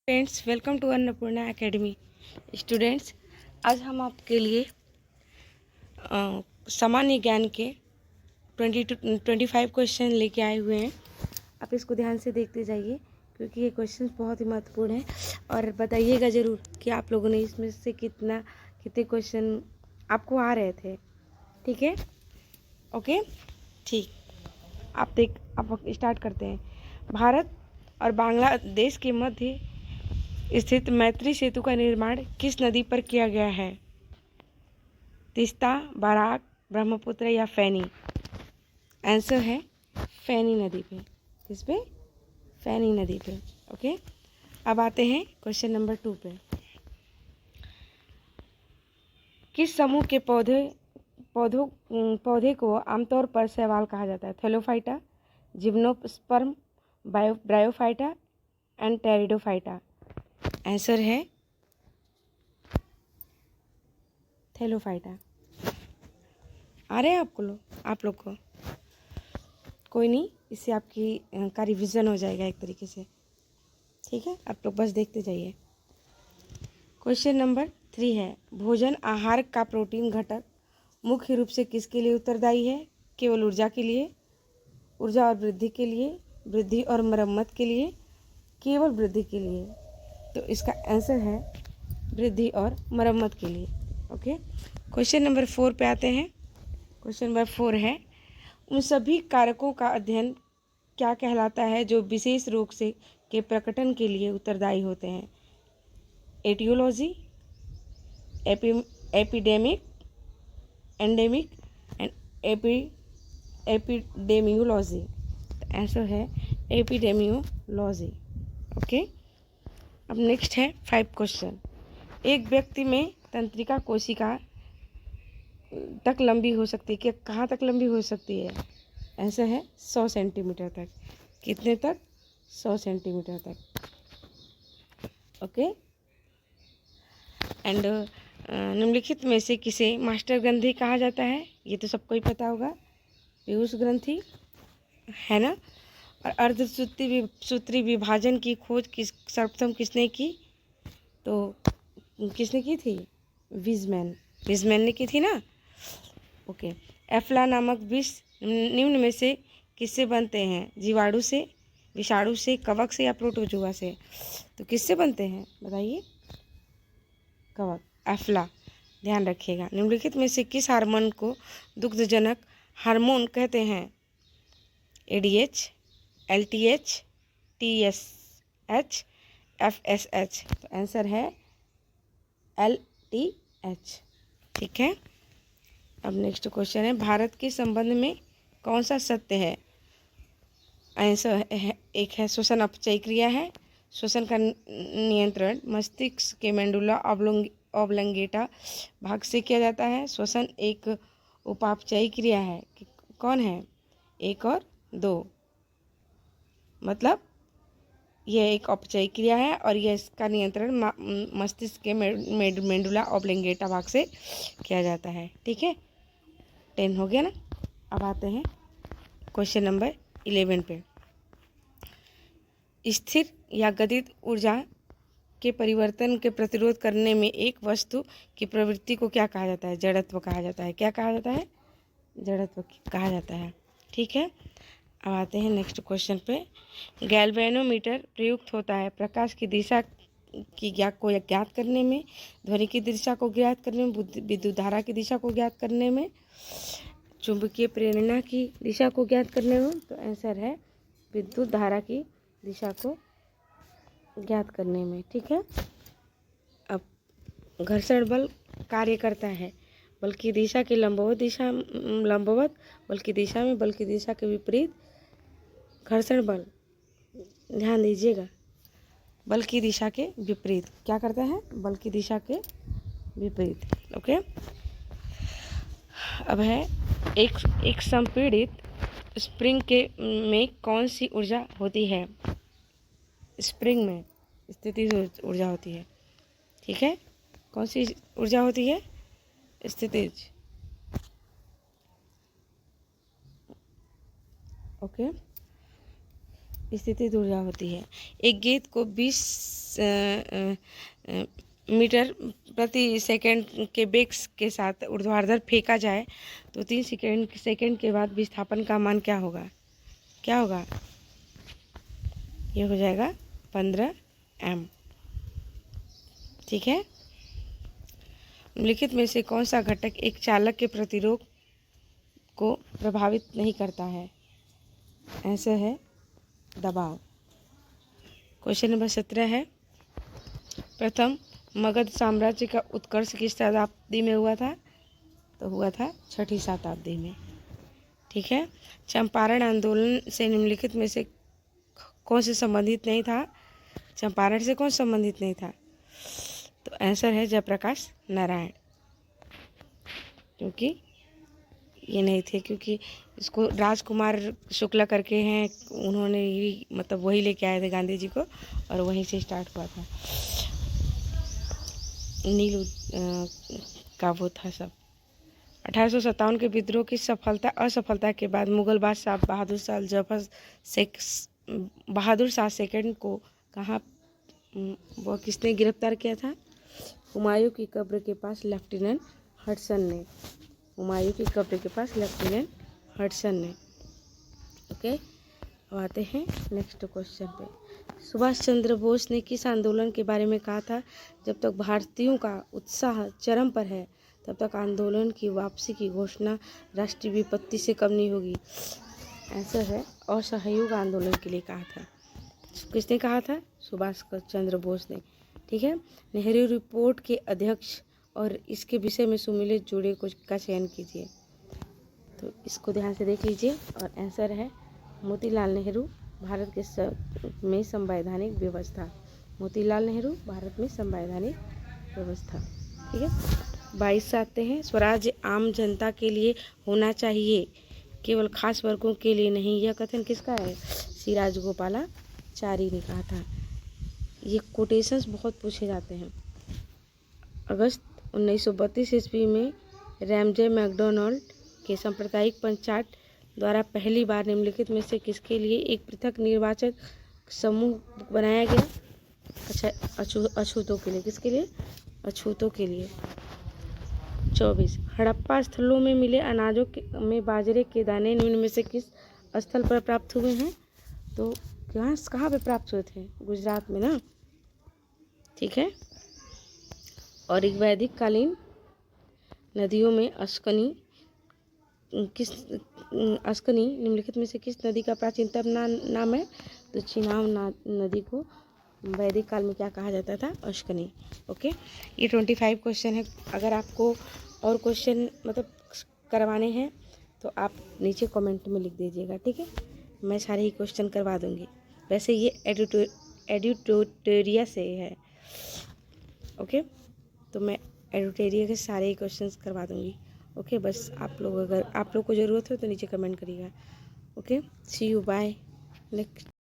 Friends, welcome to Annapurna academy. Students, आज हम आपके लिए सामान्य ज्ञान के 25 क्वेश्चन लेके आए हुए हैं। आप इसको ध्यान से देखते जाइए क्योंकि ये क्वेश्चन बहुत ही महत्वपूर्ण है। और बताइएगा ज़रूर कि आप लोगों ने इसमें से कितने क्वेश्चन आपको आ रहे थे। ठीक है, ओके, ठीक। आप स्टार्ट करते हैं। भारत और बांग्लादेश के मध्य स्थित मैत्री सेतु का निर्माण किस नदी पर किया गया है? तीस्ता, बराक, ब्रह्मपुत्र या फैनी? आंसर है फैनी नदी पे। किस पे? फैनी नदी पे। ओके, अब आते हैं क्वेश्चन नंबर 2 पे। किस समूह के पौधे को आमतौर पर शैवाल कहा जाता है? Thallophyta, gymnosperm, bryophyta and pteridophyta? Answer है थैलोफाइटा। आ रहे हैं आप लोग को? कोई नहीं, इससे आपकी का रिविज़न हो जाएगा एक तरीके से। ठीक है, आप लोग बस देखते जाइए। क्वेश्चन नंबर 3 है, भोजन आहार का प्रोटीन घटक मुख्य रूप से किसके लिए उत्तरदायी है? केवल ऊर्जा के लिए, ऊर्जा और वृद्धि के लिए, वृद्धि और मरम्मत के लिए, केवल वृद्धि के लिए? तो इसका आंसर है वृद्धि और मरम्मत के लिए। ओके, क्वेश्चन नंबर 4 पे आते हैं। क्वेश्चन नंबर 4 है, उन सभी कारकों का अध्ययन क्या कहलाता है जो विशेष रोग से के प्रकटन के लिए उत्तरदायी होते हैं? Aetiology, epidemic, endemic and epidemiology? Answer है एपिडेमियोलॉजी। ओके, अब नेक्स्ट है 5 क्वेश्चन। एक व्यक्ति में तंत्रिका कोशिका तक लंबी हो सकती है कि कहाँ तक लंबी हो सकती है? आंसर है 100 सेंटीमीटर तक। कितने तक? 100 सेंटीमीटर तक। ओके, एंड निम्नलिखित में से किसे मास्टर ग्रंथि कहा जाता है? ये तो सबको ही पता होगा, पीयूष ग्रंथि है ना। और अर्धसूत्री विभाजन की खोज सर्वप्रथम किसने की? तो किसने की थी? विजमैन ने की थी ना। ओके, एफ्ला नामक विष निम्न में से किससे बनते हैं? जीवाणु से, विषाणु से, कवक से या प्रोटोजुआ से? तो किससे बनते हैं बताइए? कवक, एफ्ला। ध्यान रखिएगा। निम्नलिखित में से किस हार्मोन को दुग्धजनक हार्मोन कहते हैं? ADH, LTH, TSH, FSH? तो आंसर है एलटीएच। ठीक है, अब नेक्स्ट क्वेश्चन है, भारत के संबंध में कौन सा सत्य है? आंसर है, एक है श्वसन अपचयी क्रिया है। श्वसन का नियंत्रण मस्तिष्क के मेंडुला ऑब्लंगेटा भाग से किया जाता है। श्वसन एक उपापचयी क्रिया है। कौन है? 1 और 2, मतलब यह एक अपचयी क्रिया है और यह इसका नियंत्रण मस्तिष्क के मेंडुला ऑब्लंगेटा भाग से किया जाता है। ठीक है, 10 हो गया ना। अब आते हैं क्वेश्चन नंबर 11 पे। स्थिर या गतिज ऊर्जा के परिवर्तन के प्रतिरोध करने में एक वस्तु की प्रवृत्ति को क्या कहा जाता है? जड़त्व कहा जाता है। क्या कहा जाता है? जड़त्व कहा जाता है। ठीक है, अब आते हैं नेक्स्ट क्वेश्चन पे। गैल्वेनोमीटर प्रयुक्त होता है प्रकाश की दिशा की ज्ञात करने में, ध्वनि की दिशा को ज्ञात करने में, विद्युत धारा की दिशा को ज्ञात करने में, चुंबकीय प्रेरणा की दिशा को ज्ञात करने में? तो आंसर है विद्युत धारा की दिशा को ज्ञात करने में। ठीक है, अब घर्षण बल कार्य करता है बल की दिशा की लंबवत, बल की दिशा में बल की दिशा के विपरीत घर्षण बल। ध्यान दीजिएगा, बल की दिशा के विपरीत क्या करता है? बल की दिशा के विपरीत। ओके, अब है एक संपीड़ित स्प्रिंग में कौन सी ऊर्जा होती है? स्प्रिंग में स्थितिज ऊर्जा होती है। ठीक है, कौन सी ऊर्जा होती है? स्थितिज। ओके, स्थितिज ऊर्जा होती है। एक गेंद को 20 मीटर प्रति सेकंड के वेग के साथ ऊर्ध्वाधर फेंका जाए तो 3 सेकंड के बाद विस्थापन का मान क्या होगा? क्या होगा? ये हो जाएगा 15 m। ठीक है। निम्नलिखित में से कौन सा घटक एक चालक के प्रतिरोध को प्रभावित नहीं करता है? ऐसा है दबाव। क्वेश्चन नंबर 17 है, प्रथम मगध साम्राज्य का उत्कर्ष किस शताब्दी में हुआ था? तो हुआ था 6ठी शताब्दी में। ठीक है। चंपारण आंदोलन से निम्नलिखित में से कौन से संबंधित नहीं था? चंपारण से कौन संबंधित नहीं था? तो आंसर है जयप्रकाश नारायण, क्योंकि ये नहीं थे, क्योंकि इसको राजकुमार शुक्ला करके हैं, उन्होंने ही मतलब वही लेके आए थे गांधी जी को, और वहीं से स्टार्ट हुआ था नील का वो था सब। 1857 के विद्रोह की असफलता के बाद मुगल बादशाह बहादुर शाह सेकंड को कहाँ वो किसने गिरफ्तार किया था? हुमायूं की कब्र के पास लेफ्टिनेंट हडसन ने। हुमायूं की कब्र के पास लेफ्टिनेंट हडसन ने। ओके, अब आते हैं नेक्स्ट क्वेश्चन पे। सुभाष चंद्र बोस ने किस आंदोलन के बारे में कहा था? जब तक भारतीयों का उत्साह चरम पर है तब तक आंदोलन की वापसी की घोषणा राष्ट्रीय विपत्ति से कम नहीं होगी। ऐसा है असहयोग आंदोलन के लिए कहा था। किसने कहा था? सुभाष चंद्र बोस ने। ठीक है। नेहरू रिपोर्ट के अध्यक्ष और इसके विषय में सुमिलित जुड़े कुछ का चयन कीजिए। तो इसको ध्यान से देख लीजिए, और आंसर है मोतीलाल नेहरू, भारत के में संवैधानिक व्यवस्था। मोतीलाल नेहरू, भारत में संवैधानिक व्यवस्था। ठीक है। 22 से आते हैं, स्वराज्य आम जनता के लिए होना चाहिए, केवल खास वर्गों के लिए नहीं। यह कथन किसका है? श्री राजगोपालाचारी ने कहा था। ये कोटेशंस बहुत पूछे जाते हैं। अगस्त 1932 ईस्वी में रैमजे मैकडोनाल्ड के सांप्रदायिक पंचायत द्वारा पहली बार निम्नलिखित में से किसके लिए एक पृथक निर्वाचक समूह बनाया गया? अच्छा, अछूतों के लिए। किसके लिए? अछूतों के लिए। 24 हड़प्पा स्थलों में मिले अनाजों में बाजरे के दाने निम्न में से किस स्थल पर प्राप्त हुए हैं? तो कहाँ पे प्राप्त हुए थे? गुजरात में ना। ठीक है। और एक वैदिक कालीन नदियों में अस्कनी निम्नलिखित में से किस नदी का प्राचीनतम नाम है? तो चिनाब नदी को वैदिक काल में क्या कहा जाता था? अस्कनी। ओके, ये 25 क्वेश्चन है। अगर आपको और क्वेश्चन मतलब करवाने हैं तो आप नीचे कमेंट में लिख दीजिएगा। ठीक है, मैं सारे ही क्वेश्चन करवा दूंगी। वैसे ये एडिटोरिया से है। ओके, तो मैं एडिटोरिया के सारे ही क्वेश्चंस करवा दूंगी। ओके, बस अगर आप लोग को ज़रूरत हो तो नीचे कमेंट करिएगा। Okay, see you, bye. Next